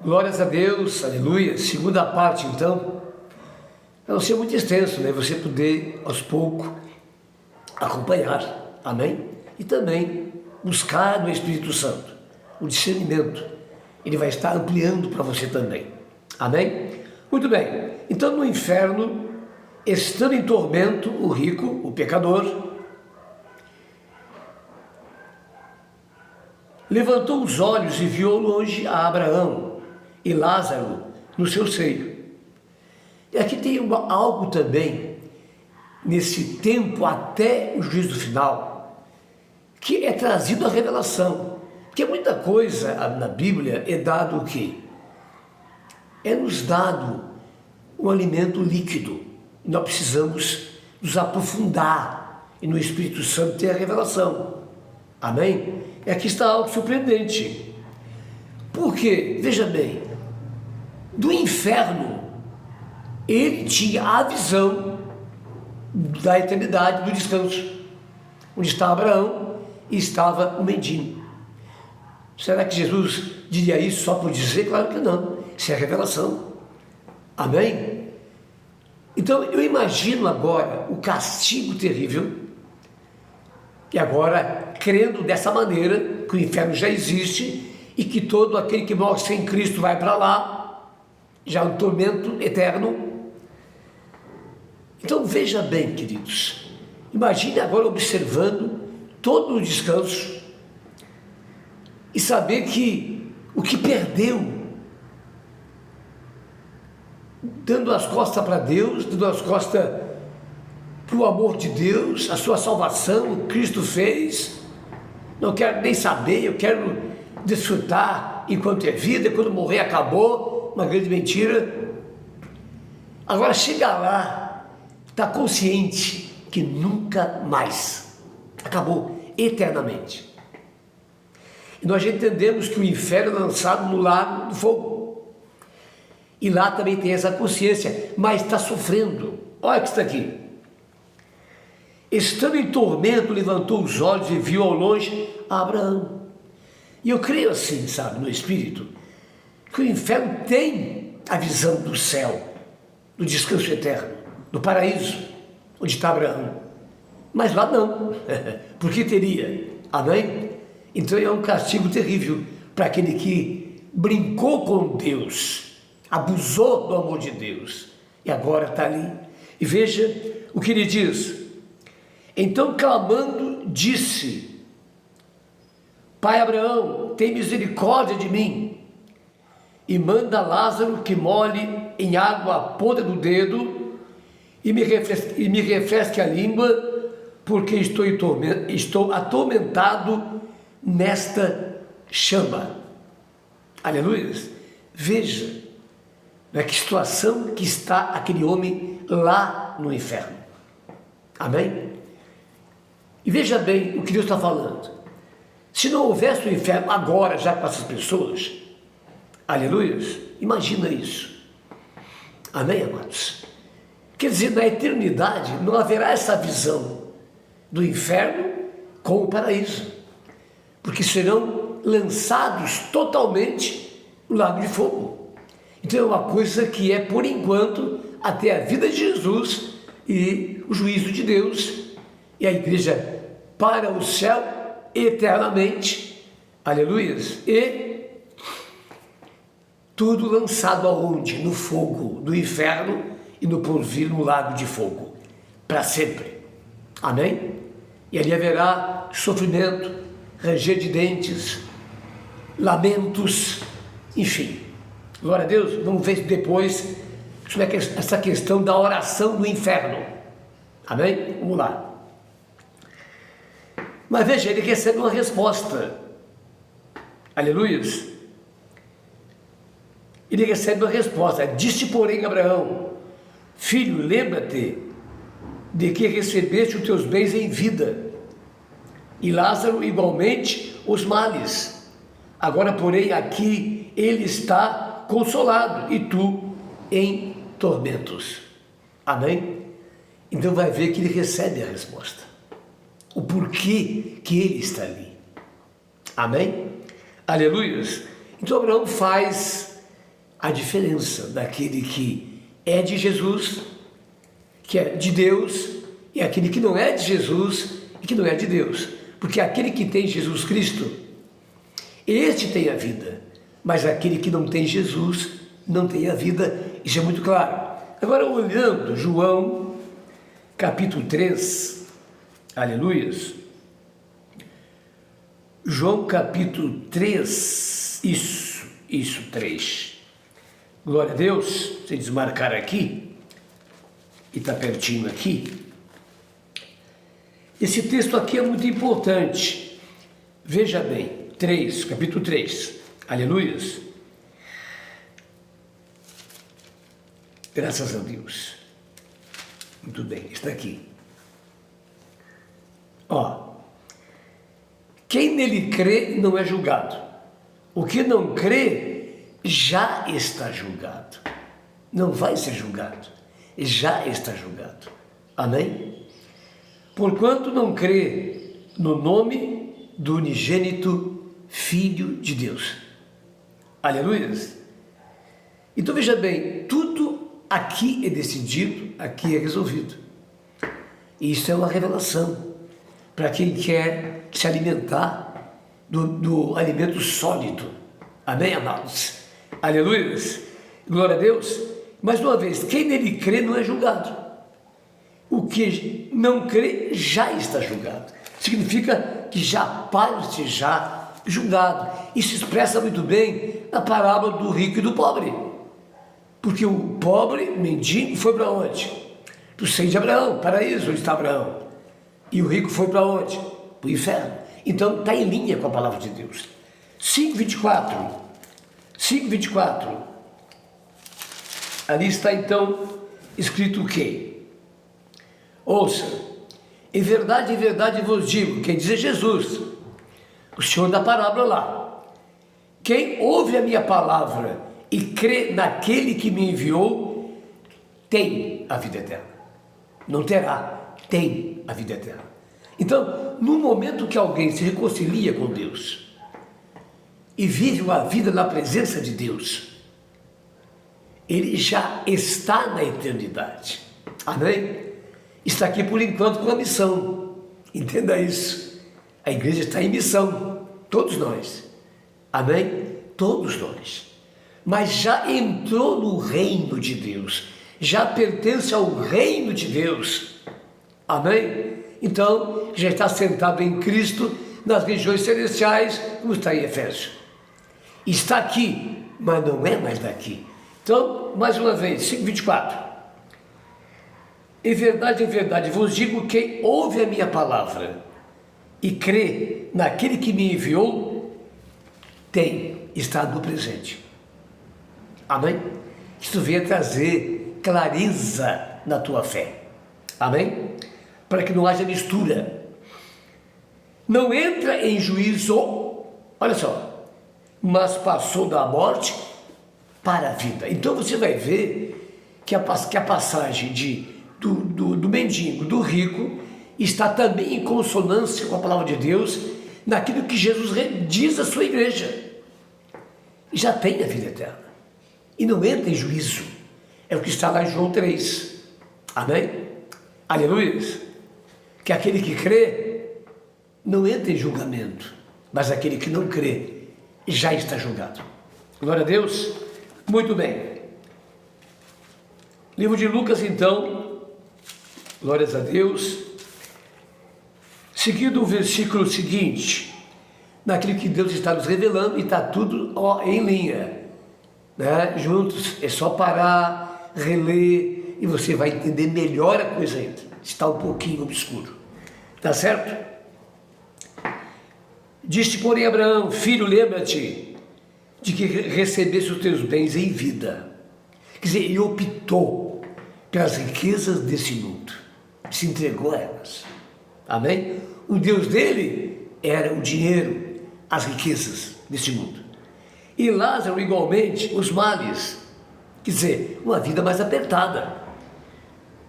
Glórias a Deus, aleluia. Segunda parte, então, para não ser muito extenso, né? Você poder, aos poucos, acompanhar, amém? E também buscar no Espírito Santo o discernimento. Ele vai estar ampliando para você também, amém? Muito bem, então no inferno, estando em tormento, o rico, o pecador, levantou os olhos e viu ao longe a Abraão e Lázaro no seu seio. E aqui tem algo também, nesse tempo até o juízo final, que é trazido a revelação. Porque muita coisa na Bíblia é dado o quê? É nos dado um alimento líquido. Nós precisamos nos aprofundar e no Espírito Santo ter a revelação. Amém? E aqui está algo surpreendente. Porque, veja bem, do inferno, ele tinha a visão da eternidade, do descanso, onde está Abraão e estava o mendigo. Será que Jesus diria isso só por dizer? Claro que não, isso é a revelação. Amém? Então eu imagino agora o castigo terrível, e agora crendo dessa maneira que o inferno já existe e que todo aquele que morre sem Cristo vai para lá, já um tormento eterno. Então veja bem, queridos, imagine agora observando todo o descanso e saber que o que perdeu, dando as costas para Deus, dando as costas para o amor de Deus, a sua salvação, o Cristo fez, não quero nem saber, eu quero desfrutar enquanto é vida, quando morrer acabou, uma grande mentira. Agora chega lá, está consciente que nunca mais, acabou eternamente. E nós já entendemos que o inferno é lançado no lago do fogo, e lá também tem essa consciência, mas está sofrendo. Olha o que está aqui. Estando em tormento, levantou os olhos e viu ao longe Abraão. E eu creio assim, sabe, no Espírito, que o inferno tem a visão do céu, do descanso eterno, do paraíso, onde está Abraão. Mas lá não, porque teria, amém? Então é um castigo terrível para aquele que brincou com Deus, abusou do amor de Deus, e agora está ali. E veja o que ele diz. Então clamando disse: Pai Abraão, tem misericórdia de mim, e manda Lázaro que molhe em água a ponta do dedo e me refresque a língua, porque estou atormentado nesta chama. Aleluia. Veja, né, que situação que está aquele homem lá no inferno. Amém? E veja bem o que Deus está falando. Se não houvesse o inferno agora, já com essas pessoas, aleluia, imagina isso. Amém, amados? Quer dizer, na eternidade não haverá essa visão do inferno com o paraíso, porque serão lançados totalmente no lago de fogo. Então é uma coisa que é, por enquanto, até a vida de Jesus e o juízo de Deus, e a igreja para o céu eternamente, aleluia, e tudo lançado aonde? No fogo do inferno e no porvir no lago de fogo, para sempre, amém? E ali haverá sofrimento, ranger de dentes, lamentos, enfim. Glória a Deus. Vamos ver depois sobre essa questão da oração do inferno, amém? Vamos lá. Mas veja, ele recebe uma resposta, aleluia. Ele recebe uma resposta. Disse, porém, Abraão: Filho, lembra-te de que recebeste os teus bens em vida, e Lázaro igualmente os males. Agora, porém, aqui ele está consolado, e tu em tormentos. Amém? Então vai ver que ele recebe a resposta, o porquê que ele está ali. Amém? Aleluia. Então Abraão faz a diferença daquele que é de Jesus, que é de Deus, e aquele que não é de Jesus e que não é de Deus. Porque aquele que tem Jesus Cristo, este tem a vida, mas aquele que não tem Jesus não tem a vida, isso é muito claro. Agora, olhando João, capítulo 3, aleluias, João capítulo 3, isso, 3, glória a Deus, se desmarcar aqui, e está pertinho aqui, esse texto aqui é muito importante, veja bem, 3, capítulo 3, aleluias, graças a Deus, muito bem, está aqui, ó, quem nele crê não é julgado, o que não crê já está julgado, não vai ser julgado, já está julgado, amém? Porquanto não crê no nome do unigênito Filho de Deus, aleluia. Então veja bem, tudo aqui é decidido, aqui é resolvido, e isso é uma revelação para quem quer se alimentar do alimento sólido, amém, amados? Aleluia, glória a Deus. Mais uma vez, quem nele crê não é julgado, o que não crê já está julgado, significa que já parte já julgado. Isso expressa muito bem a parábola do rico e do pobre, porque o pobre, mendigo, foi para onde? Para o seio de Abraão, paraíso, onde está Abraão, e o rico foi para onde? Para o inferno. Então está em linha com a palavra de Deus. 5:24, ali está então escrito o quê? Ouça, em verdade vos digo, quem diz é Jesus, o Senhor da parábola lá, quem ouve a minha palavra e crê naquele que me enviou, tem a vida eterna, não terá, tem a vida eterna. Então, no momento que alguém se reconcilia com Deus e vive uma vida na presença de Deus, ele já está na eternidade, amém? Está aqui por enquanto com a missão, entenda isso, a igreja está em missão, todos nós, amém? Todos nós, mas já entrou no reino de Deus, já pertence ao reino de Deus, amém? Então, já está sentado em Cristo nas regiões celestiais, como está em Efésios. Está aqui, mas não é mais daqui. Então, mais uma vez, 5:24. Em verdade vos digo, quem ouve a minha palavra e crê naquele que me enviou, está no presente. Amém? Isso vem trazer clareza na tua fé. Amém? Para que não haja mistura. Não entra em juízo, olha só, mas passou da morte para a vida. Então você vai ver que a passagem do mendigo, do rico, está também em consonância com a palavra de Deus, naquilo que Jesus diz à sua igreja. Já tem a vida eterna. E não entra em juízo. É o que está lá em João 3. Amém? Aleluia. Que aquele que crê não entra em julgamento, mas aquele que não crê já está julgado. Glória a Deus. Muito bem. Livro de Lucas, então, glórias a Deus. Seguindo o versículo seguinte, naquilo que Deus está nos revelando, e está tudo em linha, né? Juntos, é só parar, reler, e você vai entender melhor a coisa ainda. Está um pouquinho obscuro, tá certo? Disse, porém, Abraão, filho, lembra-te de que recebesse os teus bens em vida. Quer dizer, ele optou pelas riquezas desse mundo, se entregou a elas, amém? O Deus dele era o dinheiro, as riquezas desse mundo, e Lázaro igualmente os males, quer dizer, uma vida mais apertada,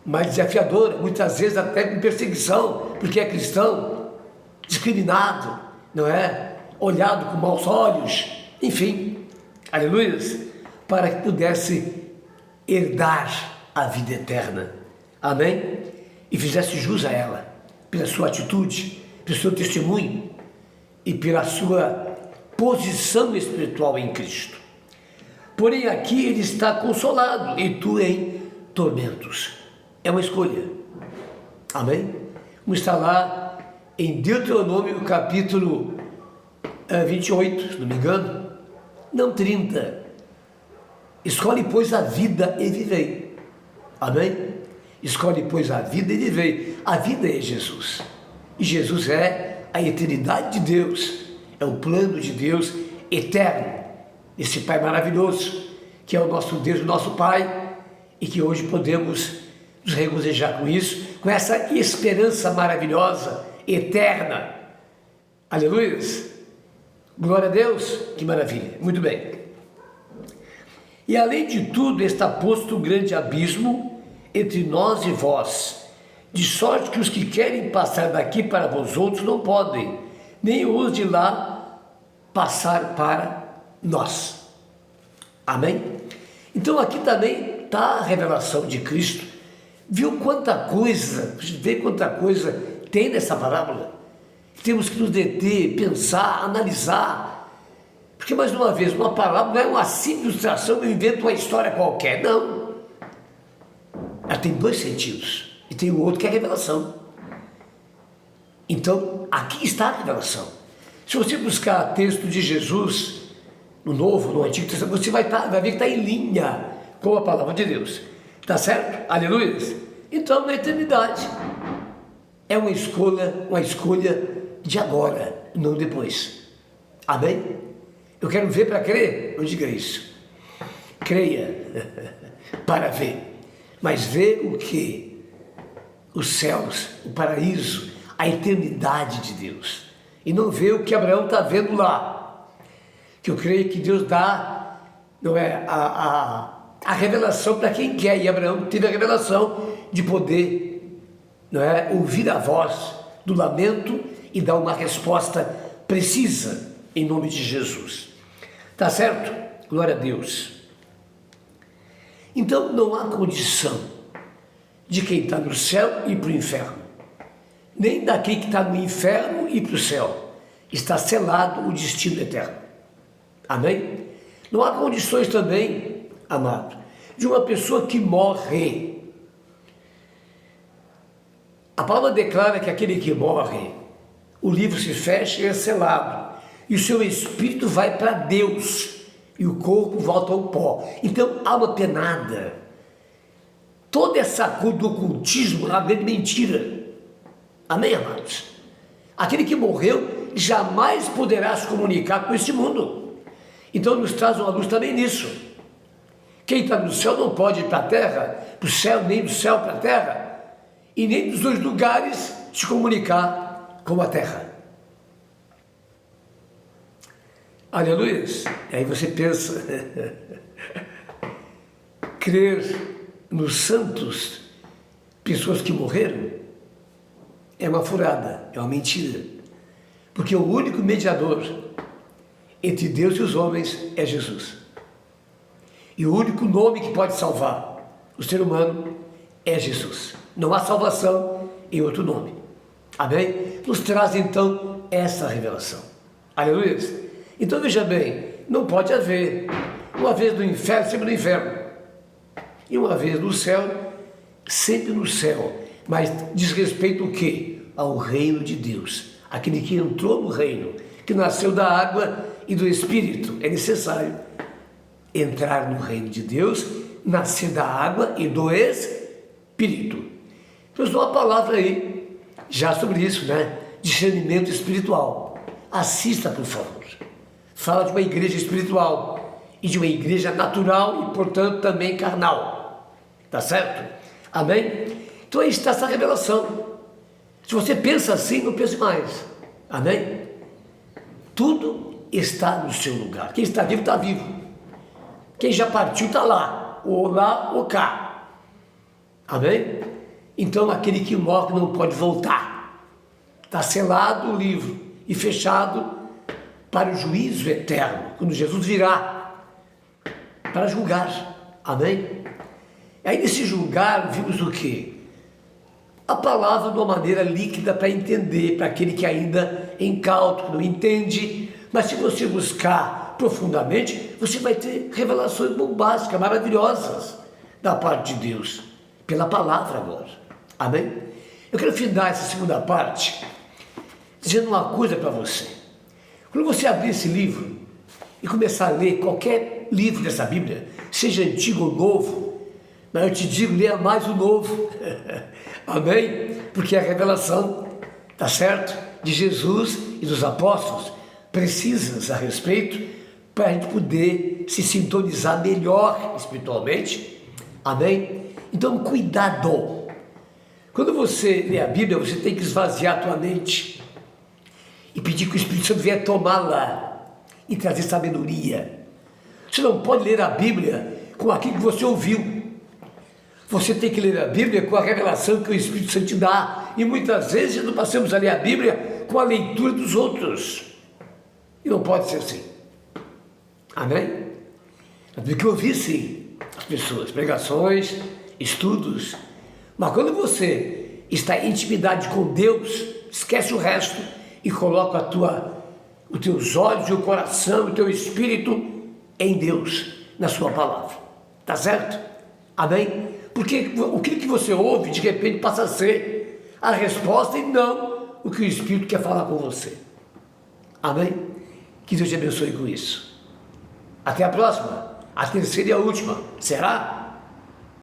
mais desafiadora, muitas vezes até com perseguição, porque é cristão, discriminado, não é? Olhado com maus olhos, enfim, aleluia. para que pudesse herdar a vida eterna. Amém? E fizesse jus a ela, pela sua atitude, pelo seu testemunho e pela sua posição espiritual em Cristo. Porém, aqui ele está consolado e tu em tormentos. É uma escolha. Amém? Como está lá em Deuteronômio capítulo 28, se não me engano, não 30. Escolhe, pois, a vida e vivei. Amém? Escolhe, pois, a vida e vivei. A vida é Jesus. E Jesus é a eternidade de Deus. É o plano de Deus eterno. Esse Pai maravilhoso, que é o nosso Deus, o nosso Pai, e que hoje podemos nos regozijar com isso, com essa esperança maravilhosa, eterna. Aleluia! Glória a Deus, que maravilha. Muito bem. E além de tudo está posto um grande abismo entre nós e vós, de sorte que os que querem passar daqui para vós outros não podem, nem os de lá passar para nós. Amém? Então aqui também está a revelação de Cristo. Viu quanta coisa, vê quanta coisa tem nessa parábola? Temos que nos deter, pensar, analisar. Porque, mais uma vez, uma parábola não é uma simples ilustração, eu invento uma história qualquer. Não. Ela tem dois sentidos. E tem o outro que é a revelação. Então, aqui está a revelação. Se você buscar texto de Jesus, no Novo, no Antigo Testamento, você vai ver que está em linha com a palavra de Deus. Está certo? Aleluia? Então, na eternidade, é uma escolha de agora, não depois. Amém? Eu quero ver para crer, não diga isso. Creia para ver. Mas ver o que? Os céus, o paraíso, a eternidade de Deus. E não ver o que Abraão está vendo lá. Que eu creio que Deus dá, não é, a revelação para quem quer. E Abraão teve a revelação de poder, não é, ouvir a voz do lamento e dar uma resposta precisa em nome de Jesus. Tá certo? Glória a Deus. Então não há condição de quem está no céu ir para o inferno, nem daquele que está no inferno ir para o céu. Está selado o destino eterno. Amém? Não há condições também, amado, de uma pessoa que morre. A palavra declara que aquele que morre, o livro se fecha e é selado, e o seu espírito vai para Deus, e o corpo volta ao pó. Então há uma penada. Toda essa coisa do ocultismo é uma grande mentira. Amém, amados? Aquele que morreu jamais poderá se comunicar com este mundo. Então nos traz uma luz também nisso. Quem está no céu não pode ir para a terra, para o céu, nem do céu para a terra, e nem dos dois lugares se comunicar com a terra. Aleluia! E aí você pensa, crer nos santos, pessoas que morreram, é uma furada, é uma mentira. Porque o único mediador entre Deus e os homens é Jesus. E o único nome que pode salvar o ser humano é Jesus. Não há salvação em outro nome. Amém? Nos traz então essa revelação. Aleluia! Então veja bem, não pode haver uma vez no inferno, sempre no inferno. E uma vez no céu, sempre no céu. Mas diz respeito o quê? Ao reino de Deus. Aquele que entrou no reino, que nasceu da água e do Espírito. É necessário entrar no reino de Deus, nascer da água e do Espírito. Então, eu dou uma palavra aí, já sobre isso, né? Discernimento espiritual. Assista, por favor. Fala de uma igreja espiritual e de uma igreja natural e, portanto, também carnal. Tá certo? Amém? Então aí está essa revelação. Se você pensa assim, não pense mais. Amém? Tudo está no seu lugar. Quem está vivo, está vivo. Quem já partiu, está lá. Ou lá, ou cá. Amém? Então aquele que morre não pode voltar. Está selado o livro e fechado para o juízo eterno, quando Jesus virá. para julgar. Amém? Aí nesse julgar vimos o quê? A palavra de uma maneira líquida para entender, para aquele que ainda é incauto, que não entende. Mas se você buscar profundamente, você vai ter revelações bombásticas, maravilhosas da parte de Deus, pela palavra agora. Amém? Eu quero findar essa segunda parte dizendo uma coisa para você. Quando você abrir esse livro e começar a ler qualquer livro dessa Bíblia, seja antigo ou novo, mas eu te digo, leia mais o novo. Amém? Porque a revelação, tá certo? De Jesus e dos apóstolos precisas a respeito para a gente poder se sintonizar melhor espiritualmente. Amém? Então, cuidado. Quando você lê a Bíblia, você tem que esvaziar a tua mente e pedir que o Espírito Santo venha tomá-la e trazer sabedoria. Você não pode ler a Bíblia com aquilo que você ouviu. Você tem que ler a Bíblia com a revelação que o Espírito Santo te dá. E muitas vezes nós passamos a ler a Bíblia com a leitura dos outros. E não pode ser assim. Amém? Eu tenho que ouvir sim as pessoas, pregações, estudos. Mas quando você está em intimidade com Deus, esquece o resto e coloca os teus olhos, o teu coração, o teu espírito em Deus, na sua palavra. Tá certo? Amém? Porque o que você ouve, de repente, passa a ser a resposta e não o que o Espírito quer falar com você. Amém? Que Deus te abençoe com isso. Até a próxima, a terceira e a última. Será?